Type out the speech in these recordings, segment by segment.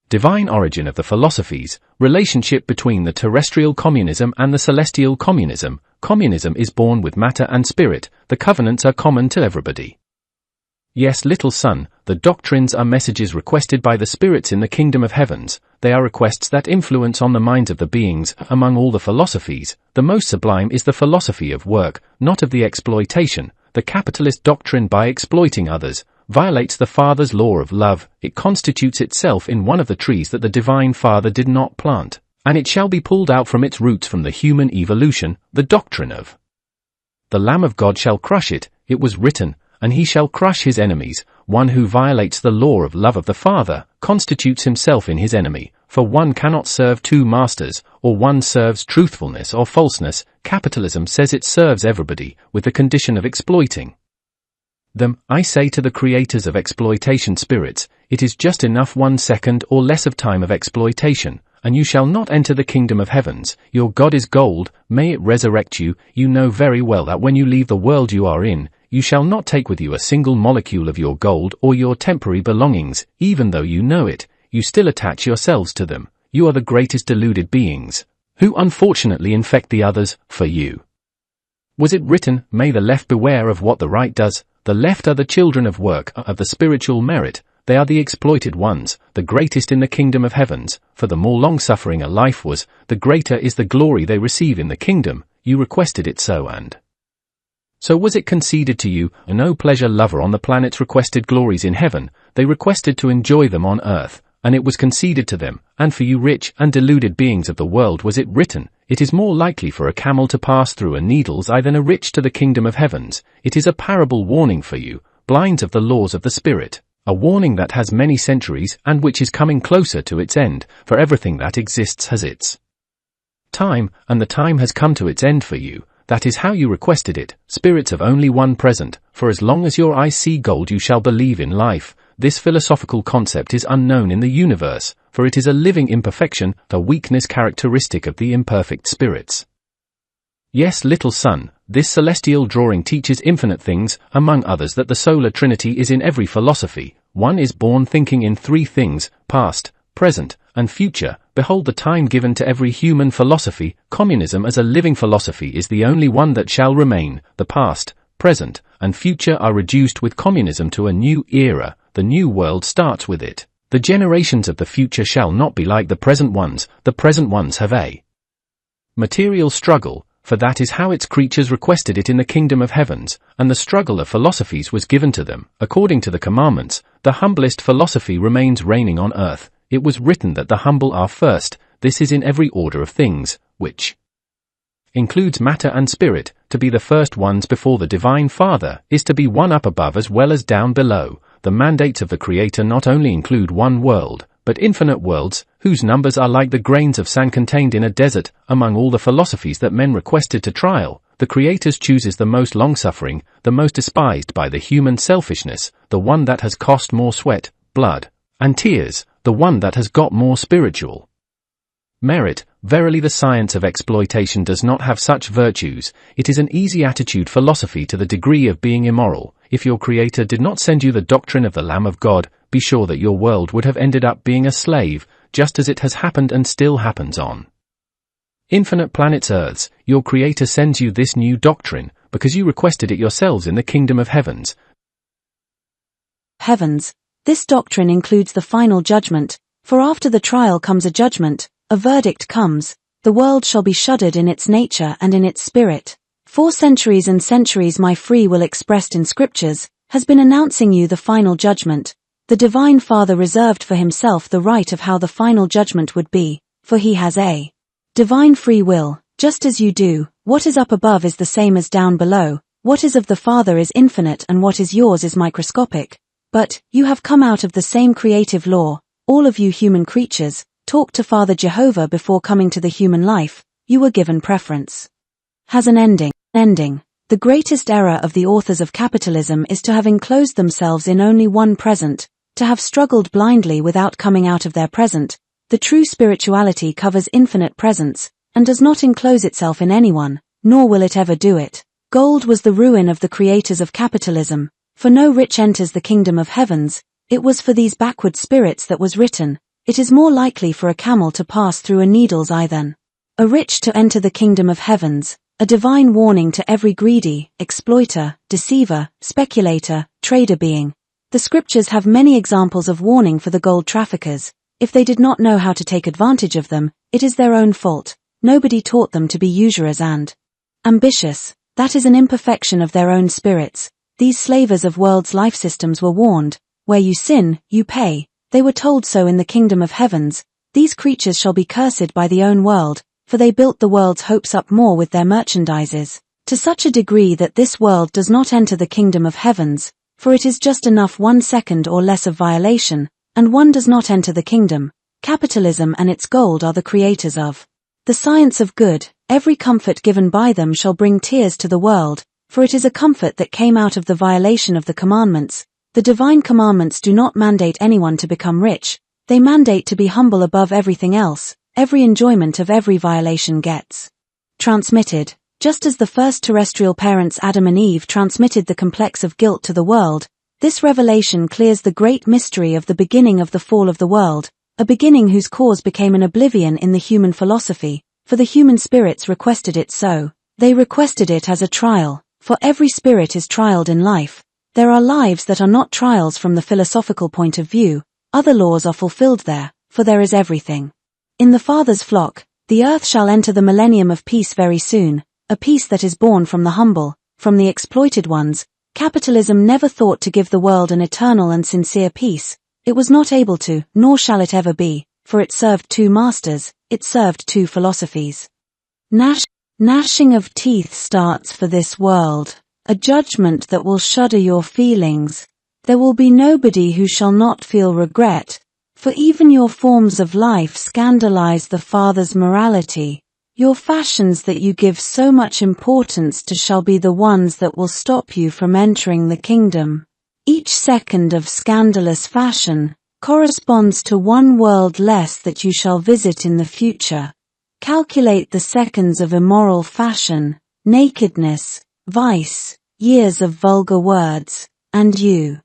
Divine origin of the philosophies, relationship between the terrestrial communism and the celestial communism. Communism is born with matter and spirit, the covenants are common to everybody. Yes, little son, the doctrines are messages requested by the spirits in the kingdom of heavens. They are requests that influence on the minds of the beings. Among all the philosophies, the most sublime is the philosophy of work, not of the exploitation. The capitalist doctrine, by exploiting others, violates the Father's law of love. It constitutes itself in one of the trees that the Divine Father did not plant, and it shall be pulled out from its roots from the human evolution. The doctrine of the Lamb of God shall crush it. It was written, and he shall crush his enemies. One who violates the law of love of the Father constitutes himself in his enemy, for one cannot serve two masters, or one serves truthfulness or falseness. Capitalism says it serves everybody, with the condition of exploiting them. I say to the creators of exploitation spirits, it is just enough 1 second or less of time of exploitation, and you shall not enter the kingdom of heavens. Your God is gold, may it resurrect you. You know very well that when you leave the world you are in, you shall not take with you a single molecule of your gold or your temporary belongings. Even though you know it, you still attach yourselves to them. You are the greatest deluded beings, who unfortunately infect the others for you. Was it written, may the left beware of what the right does? The left are the children of work, of the spiritual merit. They are the exploited ones, the greatest in the kingdom of heavens. For the more long-suffering a life was, the greater is the glory they receive in the kingdom. You requested it so, and so was it conceded to you. No pleasure lover on the planets requested glories in heaven. They requested to enjoy them on earth, and it was conceded to them. And for you rich and deluded beings of the world was it written, it is more likely for a camel to pass through a needle's eye than a rich to the kingdom of heavens. It is a parable warning for you, blinds of the laws of the spirit. A warning that has many centuries and which is coming closer to its end, for everything that exists has its time, and the time has come to its end for you. That is how you requested it, spirits of only one present. For as long as your eyes see gold you shall believe in life. This philosophical concept is unknown in the universe, for it is a living imperfection, a weakness characteristic of the imperfect spirits. Yes, little son, this celestial drawing teaches infinite things, among others that the solar trinity is in every philosophy. One is born thinking in three things, past, present, and future. Behold the time given to every human philosophy. Communism as a living philosophy is the only one that shall remain. The past, present, and future are reduced with communism to a new era. The new world starts with it. The generations of the future shall not be like the present ones. The present ones have a material struggle, for that is how its creatures requested it in the kingdom of heavens, and the struggle of philosophies was given to them. According to the commandments, the humblest philosophy remains reigning on earth. It was written that the humble are first. This is in every order of things, which includes matter and spirit. To be the first ones before the Divine Father is to be one up above as well as down below. The mandates of the Creator not only include one world, but infinite worlds, whose numbers are like the grains of sand contained in a desert. Among all the philosophies that men requested to trial, the Creator chooses the most long-suffering, the most despised by the human selfishness, the one that has cost more sweat, blood, and tears, the one that has got more spiritual merit. Verily the science of exploitation does not have such virtues. It is an easy attitude philosophy to the degree of being immoral. If your Creator did not send you the doctrine of the Lamb of God, be sure that your world would have ended up being a slave, just as it has happened and still happens on infinite planets Earths. Your Creator sends you this new doctrine, because you requested it yourselves in the kingdom of heavens. Heavens. This doctrine includes the final judgment, for after the trial comes a judgment, a verdict comes, the world shall be shuddered in its nature and in its spirit. 4 centuries and centuries my free will expressed in scriptures, has been announcing you the final judgment. The Divine Father reserved for himself the right of how the final judgment would be, for he has a divine free will, just as you do. What is up above is the same as down below, what is of the Father is infinite and what is yours is microscopic. But, you have come out of the same creative law, all of you human creatures, talked to Father Jehovah before coming to the human life, you were given preference. Has an ending. The greatest error of the authors of capitalism is to have enclosed themselves in only one present, to have struggled blindly without coming out of their present. The true spirituality covers infinite presence, and does not enclose itself in anyone, nor will it ever do it. Gold was the ruin of the creators of capitalism, for no rich enters the kingdom of heavens. It was for these backward spirits that was written, it is more likely for a camel to pass through a needle's eye than a rich to enter the kingdom of heavens, a divine warning to every greedy, exploiter, deceiver, speculator, trader being. The scriptures have many examples of warning for the gold traffickers. If they did not know how to take advantage of them, it is their own fault. Nobody taught them to be usurers and ambitious. That is an imperfection of their own spirits. These slavers of world's life systems were warned, where you sin, you pay. They were told so in the kingdom of heavens. These creatures shall be cursed by the own world, for they built the world's hopes up more with their merchandises, to such a degree that this world does not enter the kingdom of heavens, for it is just enough 1 second or less of violation, and one does not enter the kingdom. Capitalism and its gold are the creators of the science of good. Every comfort given by them shall bring tears to the world, for it is a comfort that came out of the violation of the commandments. The divine commandments do not mandate anyone to become rich, they mandate to be humble above everything else. Every enjoyment of every violation gets transmitted, just as the first terrestrial parents Adam and Eve transmitted the complex of guilt to the world. This revelation clears the great mystery of the beginning of the fall of the world, a beginning whose cause became an oblivion in the human philosophy, for the human spirits requested it so. They requested it as a trial, for every spirit is trialed in life. There are lives that are not trials from the philosophical point of view, other laws are fulfilled there, for there is everything. In the Father's flock, the earth shall enter the millennium of peace very soon, a peace that is born from the humble, from the exploited ones. Capitalism never thought to give the world an eternal and sincere peace. It was not able to, nor shall it ever be, for it served 2 masters, it served 2 philosophies. Gnashing of teeth starts for this world, a judgment that will shudder your feelings. There will be nobody who shall not feel regret, for even your forms of life scandalize the Father's morality. Your fashions that you give so much importance to shall be the ones that will stop you from entering the kingdom. Each second of scandalous fashion corresponds to 1 world less that you shall visit in the future. Calculate the seconds of immoral fashion, nakedness, vice, years of vulgar words, and you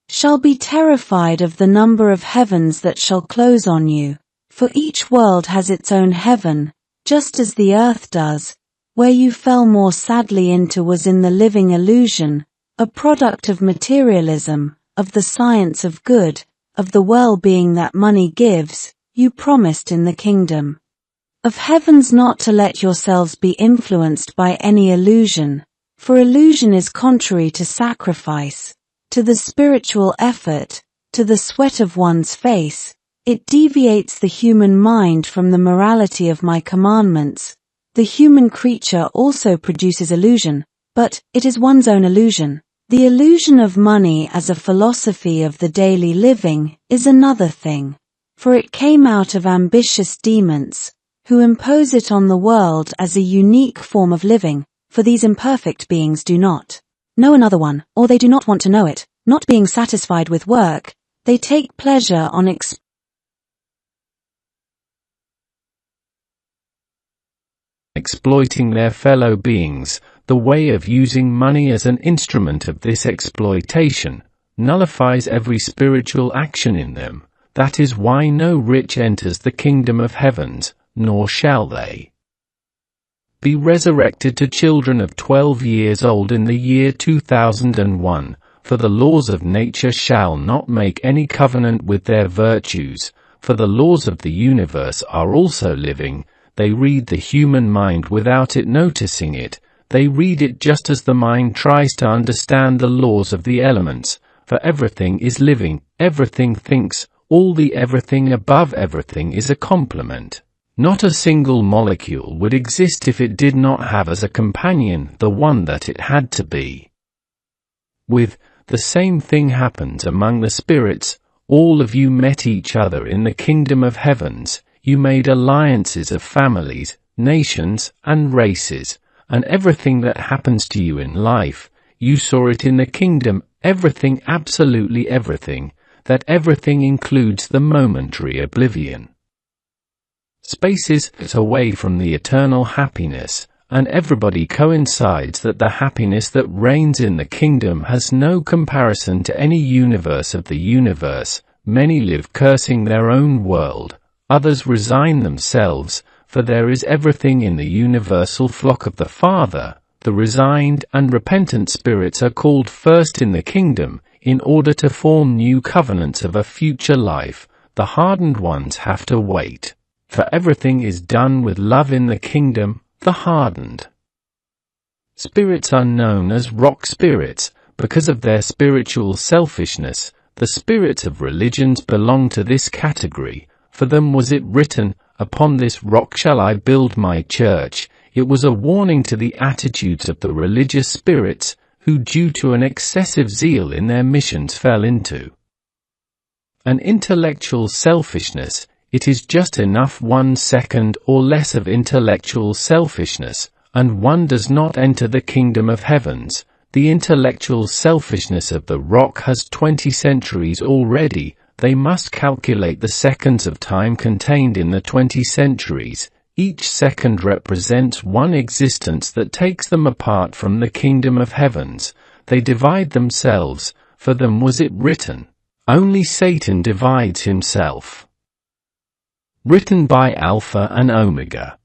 shall be terrified of the number of heavens that shall close on you, for each world has its own heaven, just as the earth does. Where you fell more sadly into was in the living illusion, a product of materialism, of the science of good, of the well-being that money gives. You promised in the kingdom of heavens not to let yourselves be influenced by any illusion, for illusion is contrary to sacrifice, to the spiritual effort, to the sweat of one's face. It deviates the human mind from the morality of my commandments. The human creature also produces illusion, but it is one's own illusion. The illusion of money as a philosophy of the daily living is another thing, for it came out of ambitious demons, who impose it on the world as a unique form of living, for these imperfect beings do not know another one, or they do not want to know it. Not being satisfied with work, they take pleasure on exploiting their fellow beings. The way of using money as an instrument of this exploitation nullifies every spiritual action in them. That is why no rich enters the kingdom of heavens, nor shall they be resurrected to children of 12 years old in the year 2001, for the laws of nature shall not make any covenant with their virtues, for the laws of the universe are also living. They read the human mind without it noticing it. They read it just as the mind tries to understand the laws of the elements, for everything is living, everything thinks, all the everything above everything is a complement. Not a single molecule would exist if it did not have as a companion the one that it had to be. With the same thing happens among the spirits. All of you met each other in the kingdom of heavens. You made alliances of families, nations, and races, and everything that happens to you in life, you saw it in the kingdom. Everything, absolutely everything. That everything includes the momentary oblivion. Spaces away from the eternal happiness, and everybody coincides that the happiness that reigns in the kingdom has no comparison to any universe of the universe. Many live cursing their own world, others resign themselves, for there is everything in the universal flock of the Father. The resigned and repentant spirits are called first in the kingdom, in order to form new covenants of a future life. The hardened ones have to wait, for everything is done with love in the kingdom. The hardened spirits are known as rock spirits, because of their spiritual selfishness. The spirits of religions belong to this category. For them was it written, "Upon this rock shall I build my church." It was a warning to the attitudes of the religious spirits, who due to an excessive zeal in their missions fell into an intellectual selfishness. It is just enough 1 second or less of intellectual selfishness, and one does not enter the kingdom of heavens. The intellectual selfishness of the rock has 20 centuries already. They must calculate the seconds of time contained in the 20 centuries. Each second represents one existence that takes them apart from the kingdom of heavens. They divide themselves, for them was it written. Only Satan divides himself. Written by Alpha and Omega.